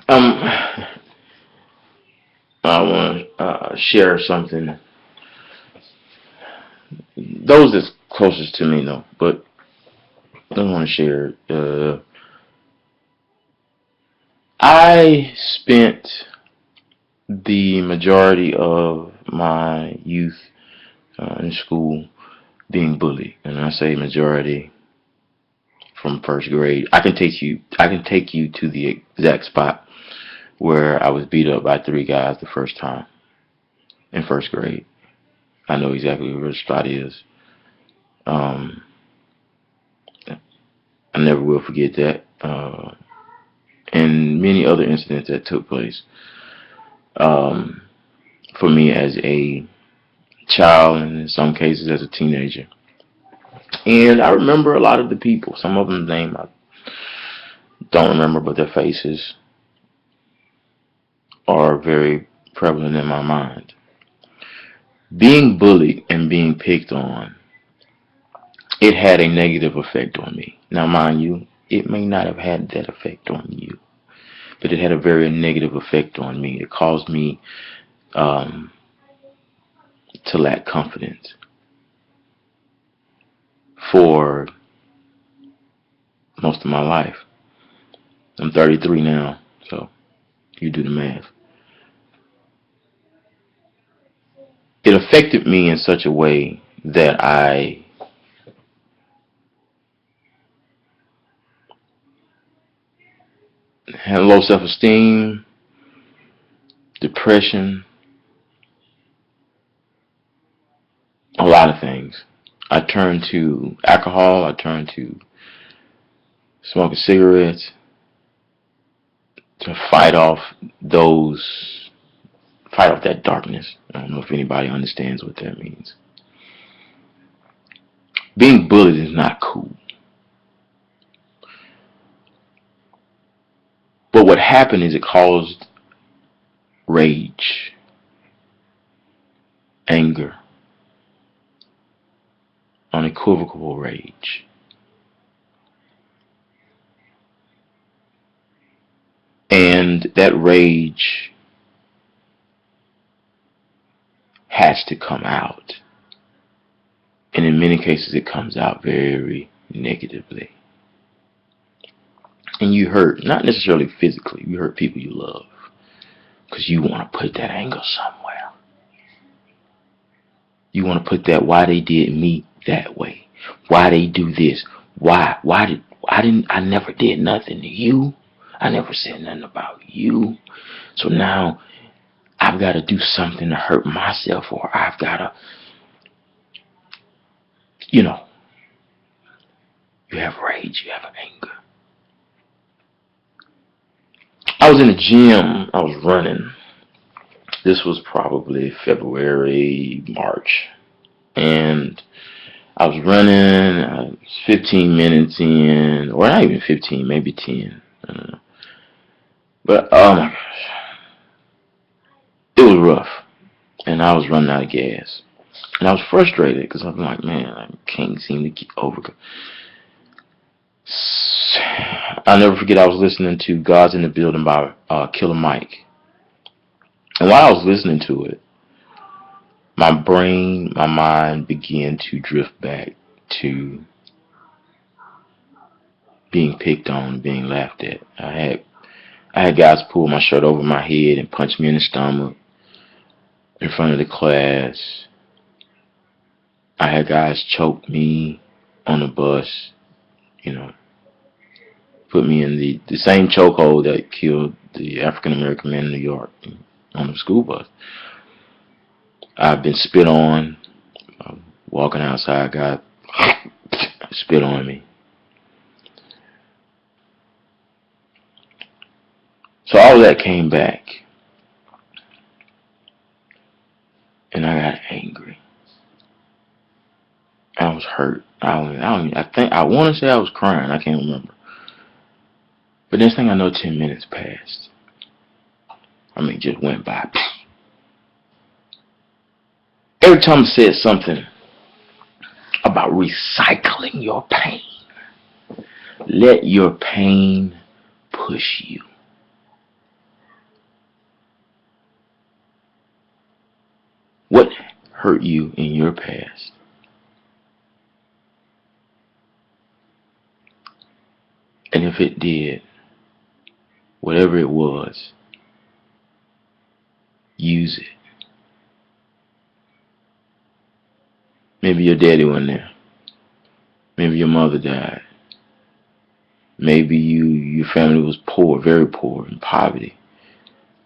Um, I want to share something. Those that's closest to me, though, but I don't want to share. I spent the majority of my youth in school being bullied, and I say majority from first grade. I can take you. I can take you to the exact spot where I was beat up by three guys the first time in first grade. I know exactly where the spot is. Um, I never will forget that. And many other incidents that took place um, for me as a child and in some cases as a teenager. And I remember a lot of the people. Some of them name I don't remember, but their faces are very prevalent in my mind. Being bullied and being picked on, it had a negative effect on me. Now, mind you, it may not have had that effect on you, but it had a very negative effect on me. It caused me um, to lack confidence for most of my life. I'm 33 now, so you do the math. It affected me in such a way that I had low self-esteem, depression, a lot of things. I turned to alcohol. I turned to smoking cigarettes to those, fight off that darkness. I don't know if anybody understands what that means. Being bullied is not cool. But what happened is it caused rage, anger, unequivocal rage. And that rage has to come out. And in many cases, it comes out very negatively. And you hurt, not necessarily physically, you hurt people you love. Because you want to put that anger somewhere. You want to put that, why they did me that way. Why they do this. I never did nothing to you. I never said nothing about you. So now I've got to do something to hurt myself, or I've got to, you know, you have rage, you have anger. I was in the gym, I was running. This was probably February, March. And I was running, I was 15 minutes in, or not even 15, maybe 10. I don't know. But oh my gosh, it was rough. And I was running out of gas. And I was frustrated because I'm like, man, I can't seem to get over. I'll never forget, I was listening to God's in the Building by Killer Mike. And while I was listening to it, my brain, my mind began to drift back to being picked on, being laughed at. I had guys pull my shirt over my head and punch me in the stomach in front of the class. I had guys choke me on the bus, you know, put me in the same chokehold that killed the African American man in New York on the school bus. I've been spit on. Walking outside, guy spit on me. So all of that came back, and I got angry. I was hurt. I want to say I was crying. I can't remember. But next thing I know, 10 minutes passed. I mean, just went by. Every time I said something about recycling your pain, let your pain push you. hurt you in your past. And if it did, whatever it was, use it. Maybe your daddy wasn't there. Maybe your mother died. Maybe your family was poor, very poor, in poverty.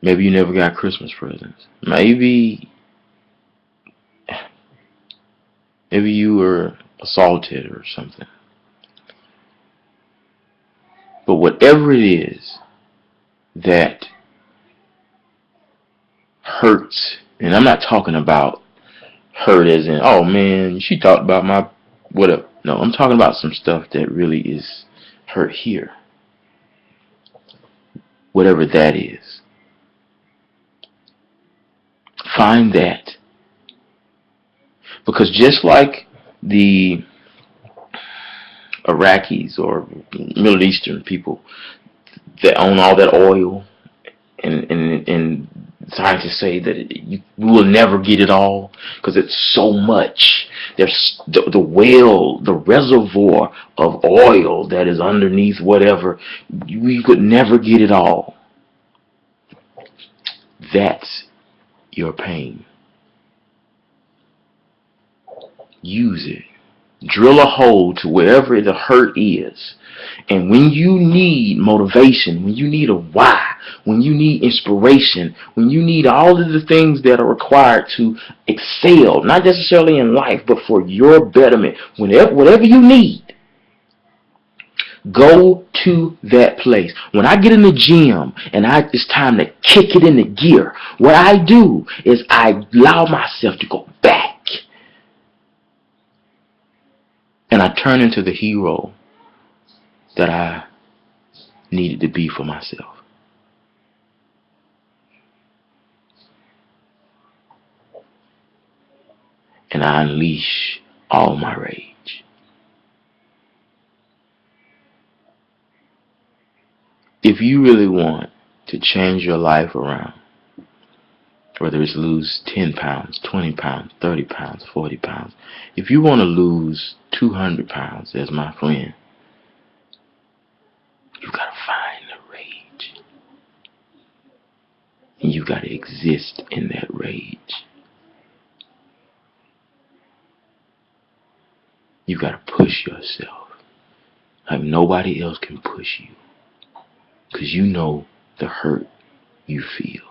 Maybe you never got Christmas presents. Maybe you were assaulted or something. But whatever it is that hurts, and I'm not talking about hurt as in, oh man, she talked about my whatever. No, I'm talking about some stuff that really is hurt here. Whatever that is. Find that. Because just like the Iraqis or Middle Eastern people that own all that oil, and scientists say that we will never get it all because it's so much. There's the well, the reservoir of oil that is underneath whatever. We could never get it all. That's your pain. Use it. Drill a hole to wherever the hurt is. And when you need motivation, when you need a why, when you need inspiration, when you need all of the things that are required to excel, not necessarily in life, but for your betterment, whatever you need, go to that place. When I get in the gym and it's time to kick it into gear, what I do is I allow myself to go back. And I turn into the hero that I needed to be for myself. And I unleash all my rage. If you really want to change your life around, whether it's lose 10 pounds, 20 pounds, 30 pounds, 40 pounds, if you want to lose 200 pounds as my friend, you got to find the rage. And you got to exist in that rage. You got to push yourself like nobody else can push you, because you know the hurt you feel.